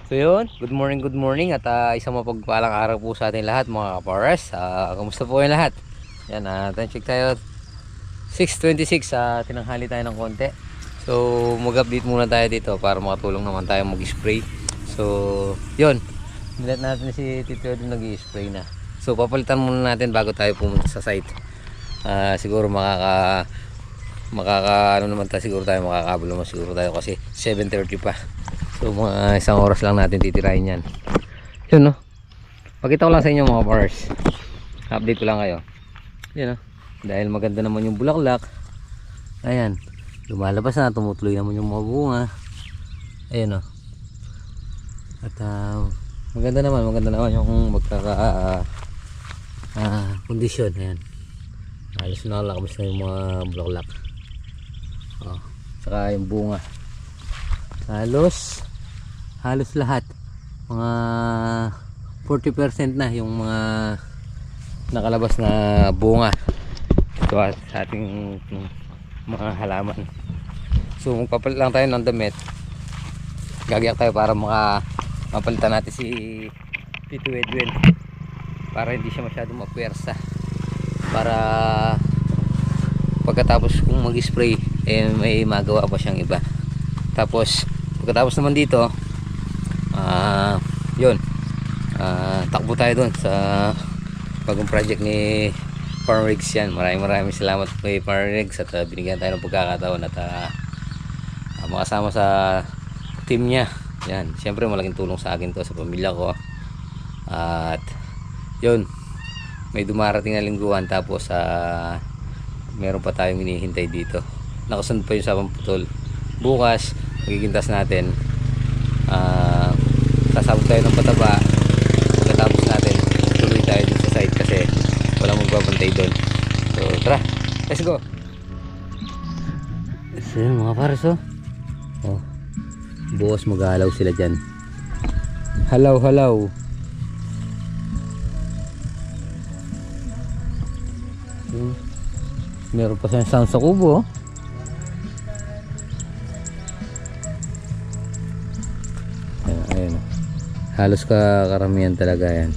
So yun, good morning at isang mapagpalang araw po sa ating lahat mga kapares. Kamusta po kayong lahat? Yan, time check tayo 6:26, tinanghali tayo ng konti. So mag-update muna tayo dito para makatulong naman tayo mag-spray. So yun, nilat natin si Tito din nag-i-spray na. So papalitan muna natin bago tayo pumunta sa site. Siguro ano naman tayo, siguro tayo makakabalo naman siguro tayo kasi 7:30 pa. So mga isang oras lang natin titirahin yan. Yun, no, pakita ko lang sa inyo mga bars, update ko lang kayo. Yun, no, dahil maganda naman yung bulaklak. Ayan, lumalabas na, tumutuloy naman yung mga bunga. Ayan, no. At maganda naman yung kondisyon. Ayan, halos nakalakabas na yung mga bulaklak. Saka yung bunga halos lahat, mga 40% na yung mga nakalabas na bunga ito sa ating mga halaman. So magpapalit lang tayo ng damit, gagayak tayo para mapalitan natin si Tito Edwin para hindi siya masyadong mapwersa, para pagkatapos kung mag-spray may magawa pa siyang iba. Tapos pagkatapos naman dito, yun, takbo tayo dun sa bagong project ni Farm Rigs. Yan, maraming salamat kay Farm Rigs at binigyan tayo ng pagkakataon at makasama sa team niya. Yan, syempre malaking tulong sa akin to, sa pamilya ko. At yun, may dumarating na lingguhan, tapos meron pa tayong hinihintay dito. Nakasunod pa yung sapang putol. Bukas magigintas natin, sasabog tayo ng pataba. Pagkatapos natin tuloy tayo dun sa site kasi walang magbabantay doon. So tara, let's go. So yun mga pares, bukas mag-aalaw sila dyan. Halaw. Meron pa siyang sound sa kubo. Ayan, halos karamihan talaga yan.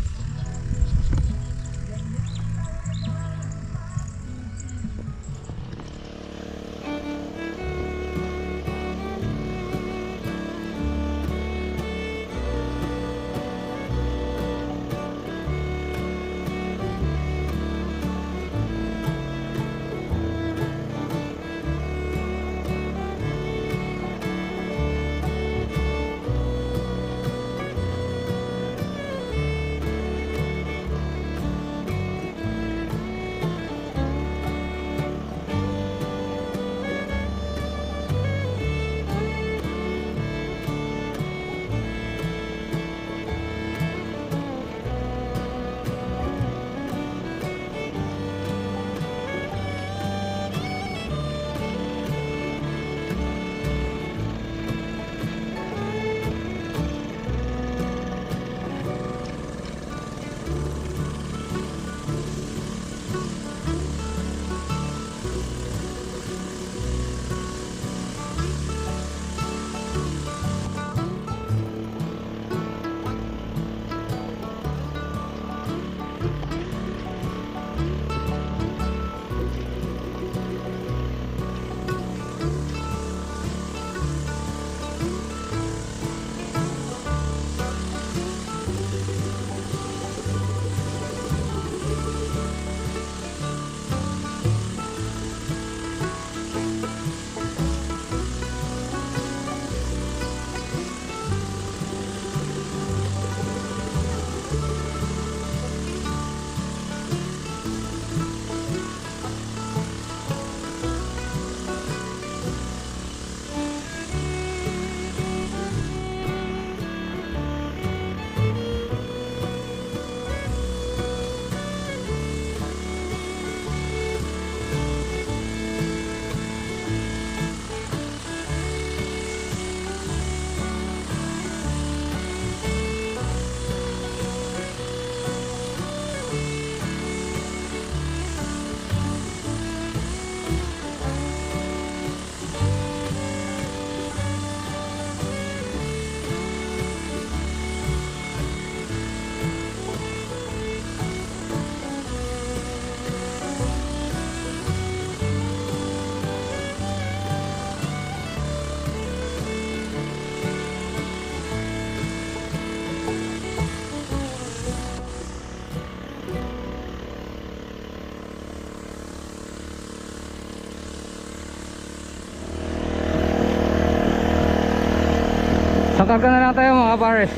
Sangkal ka na lang tayo mga pares.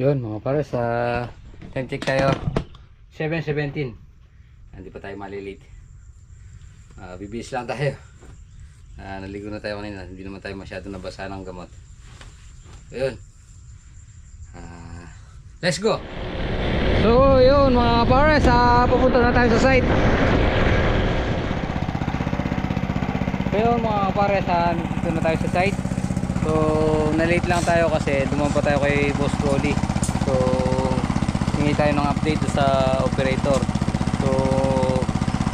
Yun mga pares, time check tayo 7:17. Hindi pa tayo malilate. Bibis lang tayo. Naligo na tayo kanina, hindi naman tayo masyado nabasa ng gamot. Ayun. Let's go. So yun mga pares, pupunta na tayo sa site. Ayun mga pares, dito na tayo sa site. So na-late lang tayo kasi dumaan pa tayo kay Boss Rolly. So hingi tayo ng update sa operator. So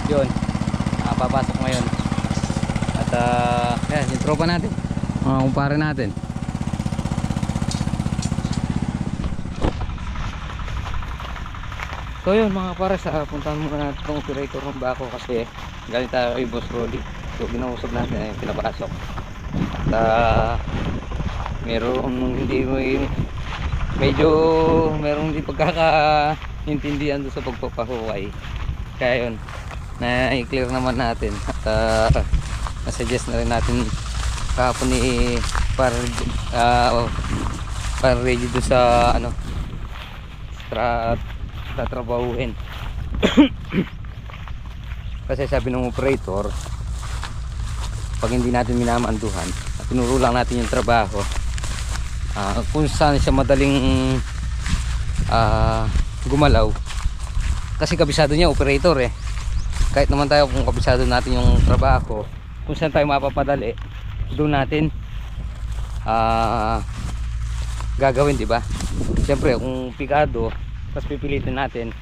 yun, papasok ngayon. At yan, yung tropa natin, mga kumpare natin. So yun mga pares, puntahan muna natin itong operator ng bako kasi galing tayo kay Boss Rolly. So ginausap natin, ayun, pinapasok. At merong hindi pagkakaintindihan doon sa pagpapahukay. Kaya yun, na-i-clear naman natin. At na-suggest na rin natin kahapon ni para ready doon sa tatrabahuin. Kasi sabi ng operator, pag hindi natin minamanduhan at tinuro lang natin yung trabaho, kung saan siya madaling gumalaw, kasi kabisado niya operator kahit naman tayo kung kabisado natin yung trabaho, kung saan tayo mapapadali doon natin gagawin, di ba? Siyempre kung pikado tapos pipilitin natin,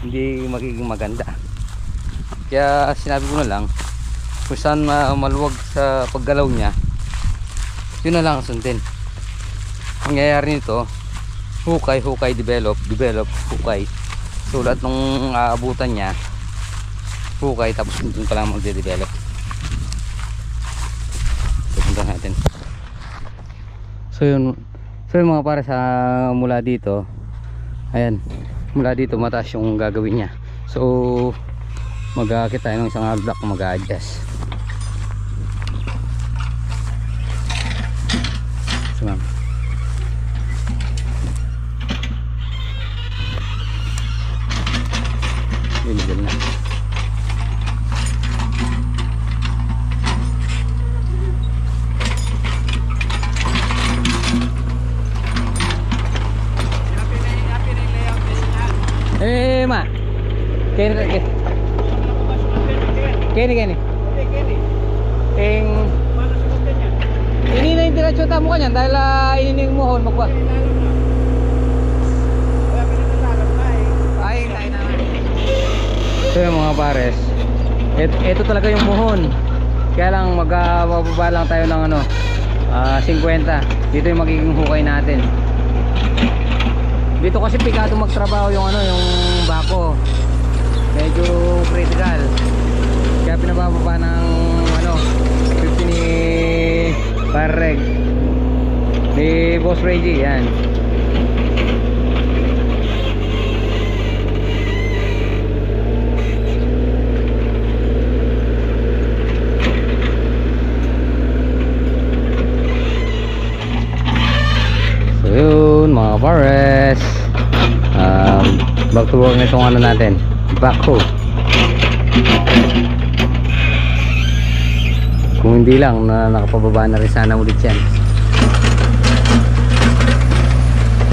hindi magiging maganda. Kaya sinabi ko na lang, kung saan maluwag sa paggalaw niya, yun na lang sundin. Ang nangyayari nito, hukay, develop, hukay. So lahat ng aabutan niya, hukay, tapos dun pa lang magde-develop. So punta natin. So yun mga para sa mula dito, ayan, mula dito mataas yung gagawin niya. So mag-aakit tayo ng isang block, mag-a-adjust. So ma'am, binigil na. Ma Kini ini na yung diretsyon mo kanyan dahil inining mohon magpa ay tayo na. So yung mga pares, ito talaga yung mohon, kaya lang magbaba lang tayo ng 50. Dito yung magiging hukay natin. Dito kasi pikado magtrabaho yung yung bako, medyo critical, kaya pinabababa ng 50 ni Parreg ni Boss Reggie. Yan. So yun mga pares, back to work nitong natin, backhoe. Kung hindi lang nakapababa na rin sana ulit yan.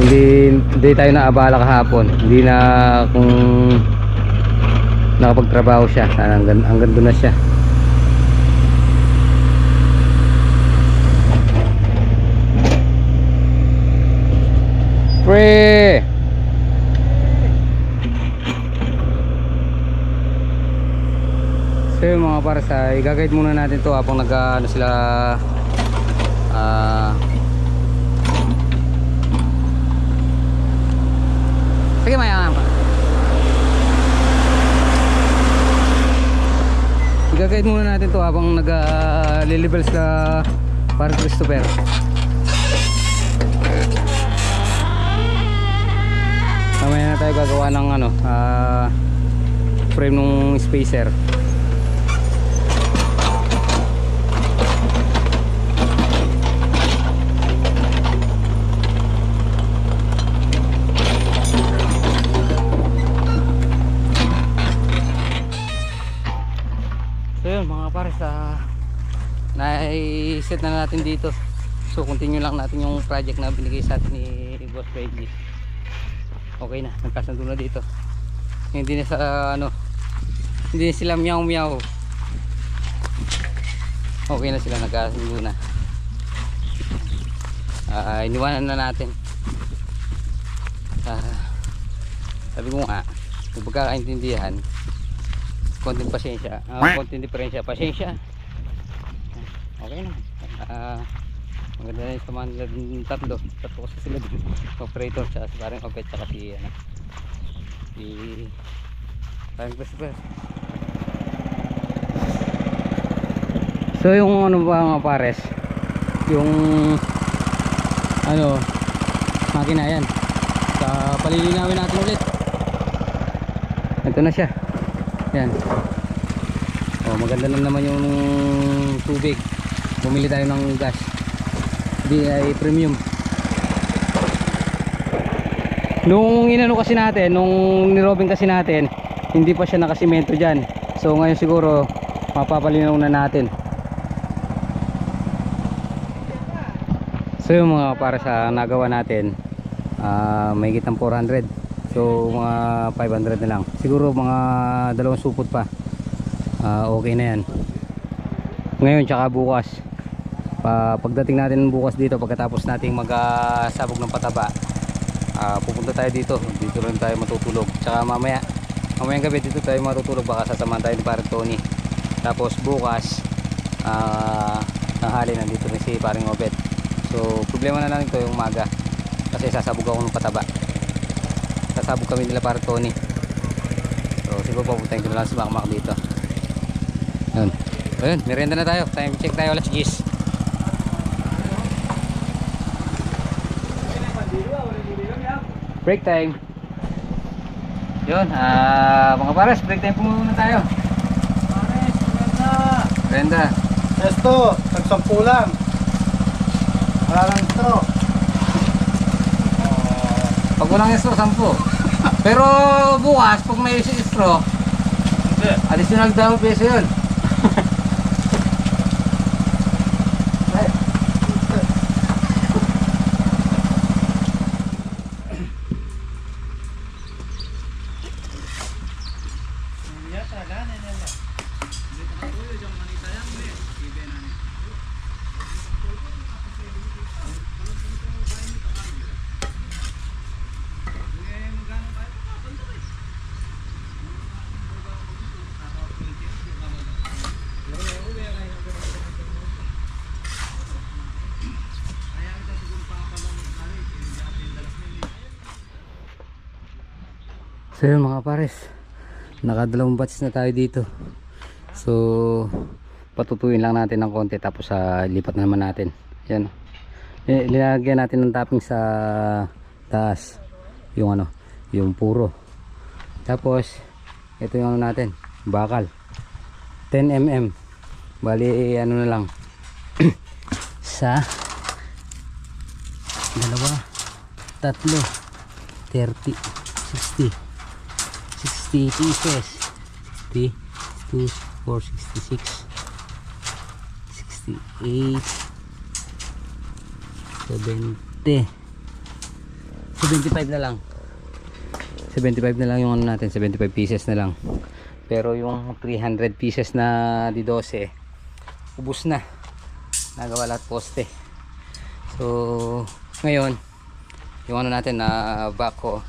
Hindi tayo naabala kahapon, hindi na kung nakapagtrabaho siya, hanggang doon na siya. Pre So yun mga pares, i-guide muna natin to habang ano sila sige maya pa. I-guide muna natin to habang nag-level sa Parang Christopher. Mamaya na tayo gagawa ng frame ng spacer. So yun mga pares, na-set na natin dito. So continue lang natin yung project na binigay sa atin ni Boss Reggie. Okay na, nagkasundo na dito. Hindi na sa hindi na sila meow meow. Okay na sila, nagkasundo na. Iniwanan na natin. Sabi ko nga, kung pagkakaintindihan, konting pasensya, konting diferensya, pasensya. Okay na. Maganda na yung samahan nila dun, tatlo kasi sila dun, operator siya, si parang opet tsaka si parang Christopher. So yung ba mga pares, yung makina yan, palilinawin natin ulit. Ito na siya, yan. Maganda lang naman yung tubig. Bumili tayo ng gas, DI premium. Nung kasi natin, nung nirobing kasi natin, hindi pa siya nakasimento dyan. So ngayon siguro mapapalinaw na natin. So yung mga para sa nagawa natin, may gitang 400. So mga 500 na lang. Siguro mga 2 supot pa. Okay na yan. Ngayon tsaka bukas. Pagdating natin bukas dito, pagkatapos nating magsabog ng pataba, pupunta tayo dito rin tayo matutulog. Tsaka mamayang gabi dito tayo matutulog, baka sasamahan tayo ni Parang Tony. Tapos bukas tanghali nandito rin si Parang Obet. So problema na lang ito yung umaga, kasi sasabog ako ng pataba, sasabog kami nila Parang Tony. So siguro papuntahin ko na lang si Makmak dito. Ayun, merienda na tayo, time check tayo, alas 10. Break time. Yun, mga pares, break time po muna tayo. Pares, Brenda. Esto, tag-10 lang. Wala lang ito. Pag walang estro, 10. Pero bukas, pag may estro, additional daw peso yun. So yun mga pares, nakadalawang batch na tayo dito. So patutuin lang natin ng konti, tapos lipat na naman natin. Yan, linagyan natin ng topping sa taas, yung yung puro. Tapos ito yung natin, bakal 10mm, bali na lang sa 2, 3, 30, 60 pieces. 3, 2, 4, 66, 68, 70, 75 na lang. 75 na lang yung natin, 75 pieces na lang. Pero yung 300 pieces na di 12, ubos na. Nagawa lahat poste. So ngayon yung natin na backhoe,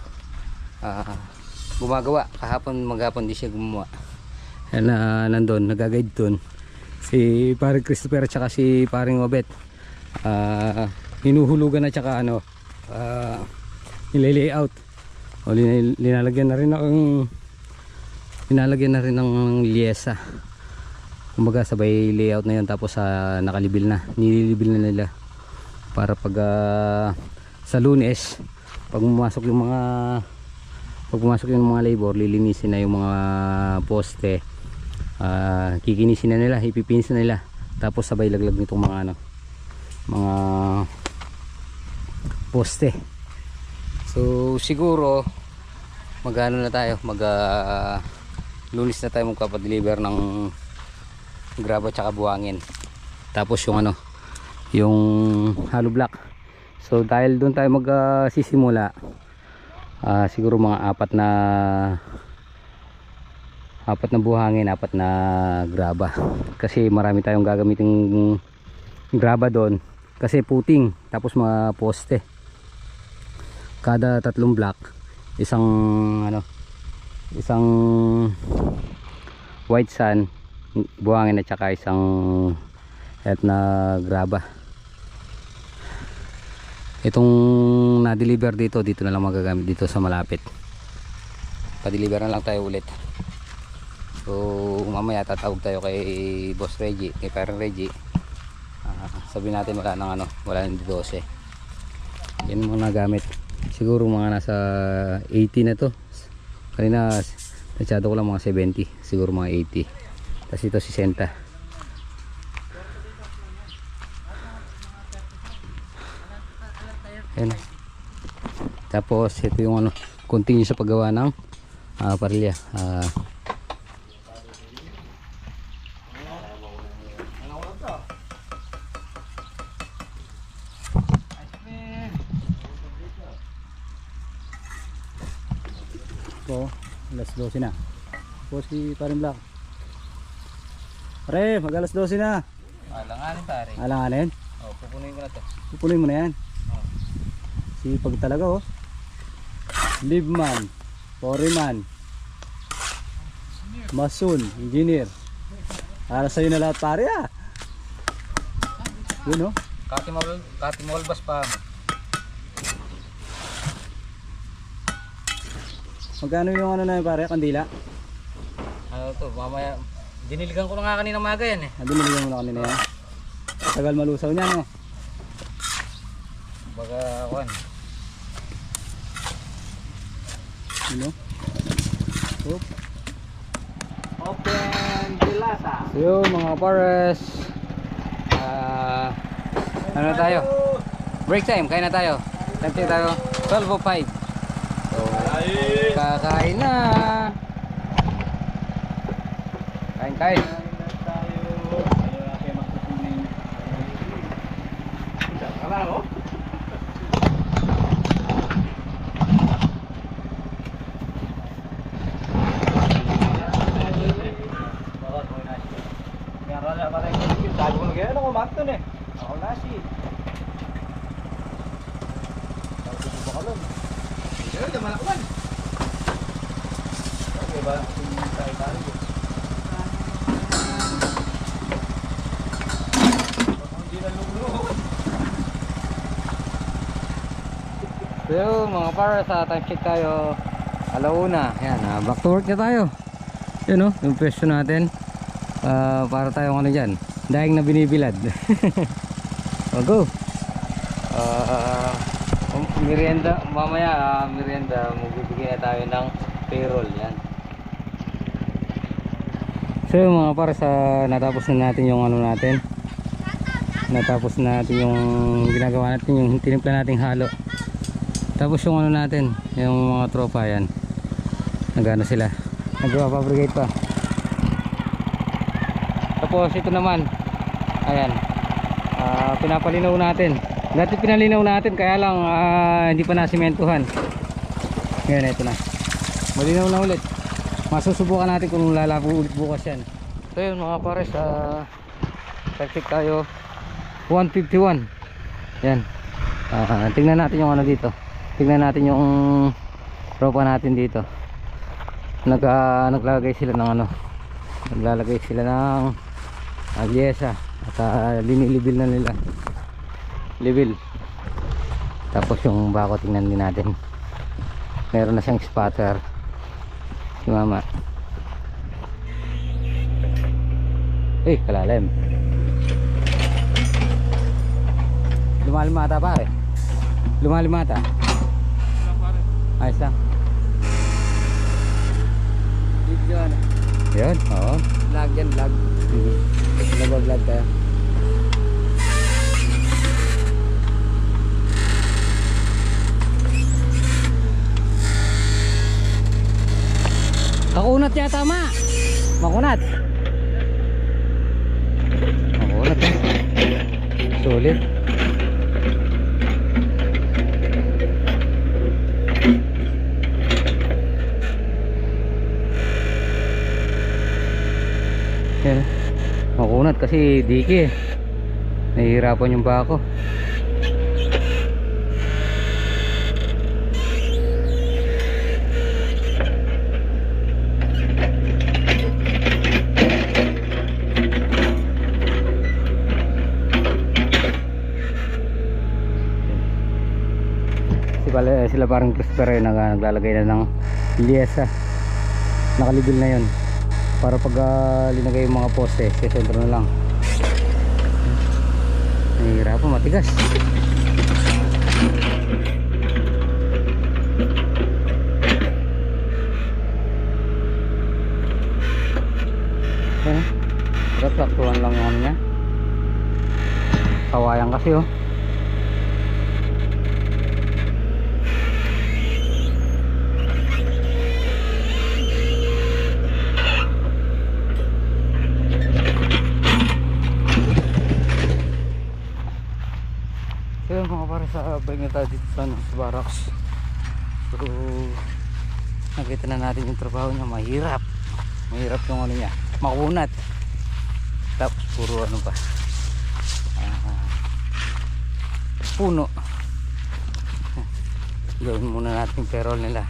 gumagawa. Kahapon maghapon di siya gumawa. Yan na nandun, nagagayad dun. Si paring Christopher at saka si paring Obet. Hinuhulugan at saka ano, nilalayout. O linalagyan na rin ng liesa. Kumbaga sabay layout na yun, tapos nakalibil na. Nililibil na nila. Para pag sa Lunes, pag pumasok yung mga labor, lilinisin na yung mga poste. Kikinisin na nila, ipipinis na nila, tapos sabay laglag nitong mga poste. So siguro magano na tayo, Lunes na tayo magpapadeliver ng graba tsaka buhangin, tapos yung yung hollow block. So dahil doon tayo magsisimula, siguro mga apat na buhangin, apat na graba, kasi marami tayong gagamiting graba doon, kasi puting, tapos mga poste. Kada 3 block, isang white sand buhangin at saka isang health na graba. Itong na-deliver dito na lang magagamit dito sa malapit. Pa-deliver na lang tayo ulit. So mamaya tatawag tayo kay Boss Reggie, kay Parang Reggie. Sabihin natin wala ng 12. Yan mga nagamit. Siguro mga nasa 80 na to. Kanina nasyado ko lang mga 70. Siguro mga 80. Tapos ito 60. Yan. Tapos ito yung continue sa paggawa ng parilya. So, alas 12 na. Po si Paring Black. Pare, mag alas 12 na. Alanganin pare. Alanganin? Oh, pupunuin ko na to. Pupunuin mo na yan. Sipag talaga oh. Liveman, foreman, mason, engineer. Para sa'yo na lahat pare ah. Yun oh. Katimolbas pa. Magkano yung na yun pare, kandila? Ano to, mamaya diniligan ko na nga kanina umaga yan eh. Biniligan mo na kanina yan. Tagal malusaw niya no. Baga kuan. Ano? Oop. Open Dilasa. So yun mga pares, ano na tayo? Break time, kain na tayo. Time check tayo, 12:05. So kakain na. Kain. So mga para sa time check tayo, alauna. Yan, back to work na tayo. Yun o, yung pwesto natin. Para tayo dyan, dahil na binibilad. O go. Merienda, mamaya merienda, magbibigay na tayo ng payroll. Yan. So yung mga para sa natapos na natin yung natin. Natapos na natin yung ginagawa natin, yung tinimpla nating halo. Tapos yung natin, yung mga tropa yan, nagano sila, nagpa-fabricate pa. Tapos ito naman, ayan, pinapalinaw natin. Dati pinalinaw natin, kaya lang hindi pa nasimentuhan. Ngayon ito na, malinaw na ulit. Masusubukan natin kung lalabo ulit bukas yan. So yun mga pares, check tayo, 151. Yan, tingnan natin yung dito. Tingnan natin yung tropa natin dito. Naglagay sila ng Naglalagay sila ng alyesa at linilibil na nila. Libil. Tapos yung bako tingnan din natin. Meron na siyang spotter. Si mama. Kalalim. Lumalim ata pare. Lumalim ata. Ayos lang. Video ano? Yun, oo. Vlog yan, vlog. Nag-vlog tayo. Kakunat niya tama. Makunat. Makunat eh. Sulit. Yan. Makunat kasi diki eh. Nahihirapan yung bako. Sila parang Christopher naglalagay na ng liesa. Nakalibil na yun para pag linagay yung mga poste sa sentro na lang. Nahihirapan, matigas. Saktuhan lang yung ano niya. Kawayan kasi oh. So yun mga pare, sa break na tayo dito sa barracks. So nakita na natin yung trabaho niya. Mahirap. Mahirap yung ano niya, makunat. Tapos puro ano pa, puno. Gawin muna natin yung perol nila.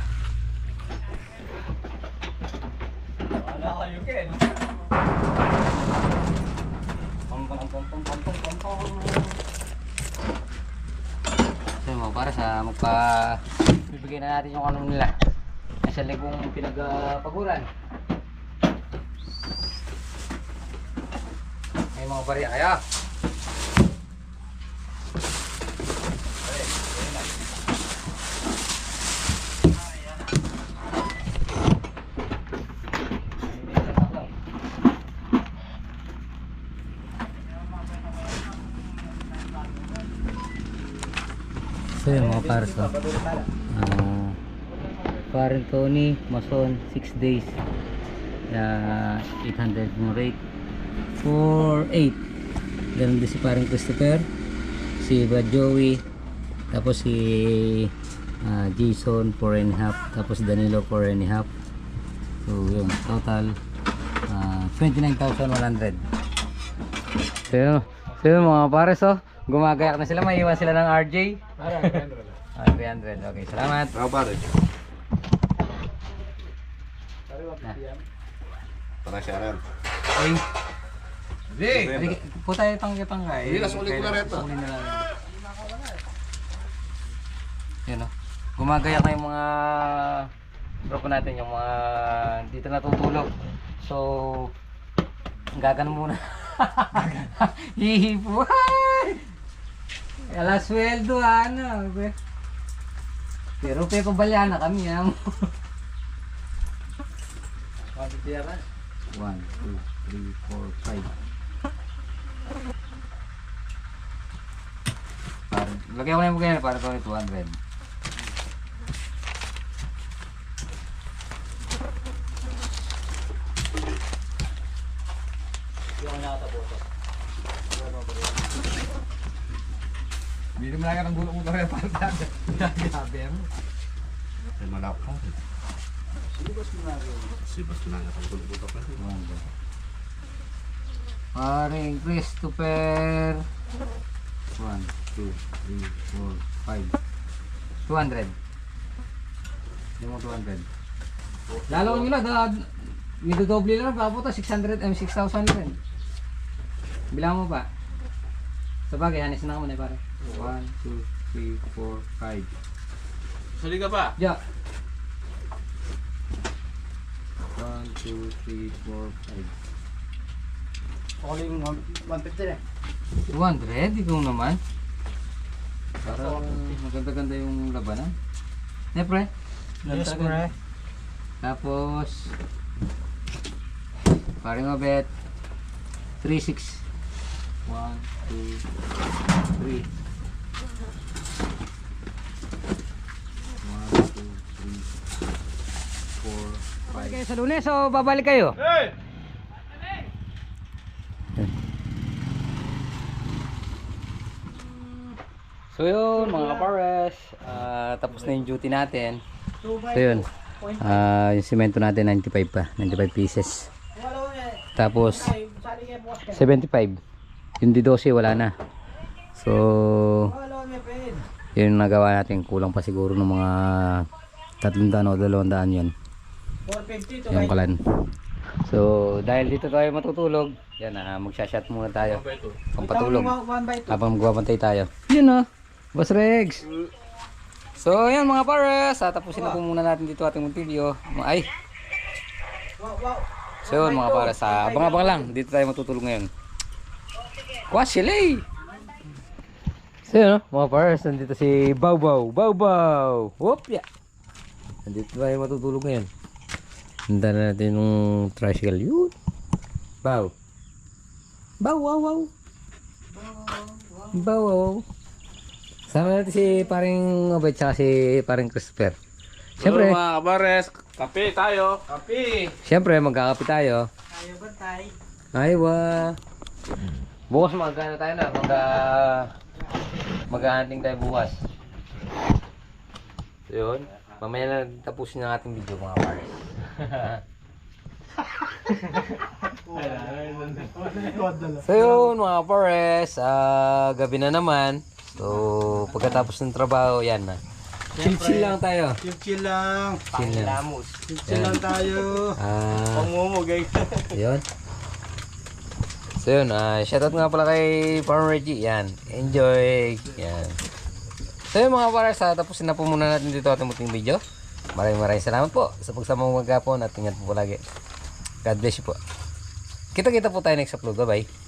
So mga para sa bibigyan na natin yung ano nila. Nasa ligong pinagpaguran. May mga bariya kaya. So yun mga pares, parang Tony Mason 6 days, 800 yung rate for 8. Ganun din si parang Christopher, si Brad Joey, tapos si Jason 4.5, tapos Danilo 4.5. So yun, total 29,100. So yun mga pares, gumagayak na sila, may iwan sila ng RJ. 300. Okay, salamat. Para siya rin. Ay, Hindi. po tayo tangga-tangga. Hindi, nasulit ko na rin ito. Yan o. Gumagayak na yung mga grupo natin, yung mga dito natutulog. So, gagan muna. Hihipuhay! Ala sweldo ano. Pero pepabalya na kami ha. 1, 2, 3, 4, 5. Lagyan ko na yung ganyan para ito 200. Yung nakataboto. Bili mo lang ng gulong mo na rin para sa gabi mo. Ay, malap ka rin. Sibas mo na nga ang gulong-gulong ka rin. Paring Christopher 1, 2, 3, 4, 5 200. Hindi mo 200. Lalo nyo lang, Nidodoble lang pa po to 600 6,000 rin. Bilang mo pa. Sa bagay, hanis na ako na pare. 1, 2, 3, 4, 5. Sali ka pa? Ja. 1, 2, 3, 4, 5. Ako yung 150 eh. 200? Ikaw naman. Para maganda-ganda yung labanan. Siyempre. Yes, pre. Tapos paring mabet 3-6 1, 2, 3 1, 2, 3 4, 5 kayo sa Lunes o babalik kayo? Hey! So yun mga kapares, tapos na yung duty natin. So yun, yung simento natin 95 pa, 95 pieces. Tapos 75, yung D12 wala na. So yun yung nagawa natin, kulang pa siguro ng mga 300 o 200 yun. Yung kalan. So dahil dito tayo matutulog, yan magsha-shot muna tayo pampatulog habang magbabantay tayo. Yun Boss Regs. So yan mga pares, tapusin na po muna natin dito ating video. Ay. So yun mga pares, abang-abang lang, dito tayo matutulog ngayon. Kwasili. So yun mga pares, nandito si Bao Bao. Whoop ya. Nandito tayo matutulog ngayon. Handa na natin yung tricycle. Yun. Bao. Wow. Bao. Sama natin si paring Obed tsaka si paring Christopher. Siyempre, mga kabares, kape tayo. Kape! siyempre magkakape tayo. Tayo ba tayo? Aywa. Bukas magkano tayo na? Mag-hunting tayo bukas. So yun. Mamaya na tapusin ang ating video mga pares. So yun mga pares, gabi na naman. So pagkatapos ng trabaho, yan na. Chill lang tayo. Chill lang. Chill lang. Chill lang tayo. Pangmumugay. Yun. So yun, shoutout nga pala kay Farm Reggie. Yan, enjoy. Yan. So yun mga pares, tapusin na po muna natin dito ating muting video. Maraming salamat po sa pagsama mo maghapon at ingat po lagi. God bless you po. Kita-kita po tayo next upload. Bye bye.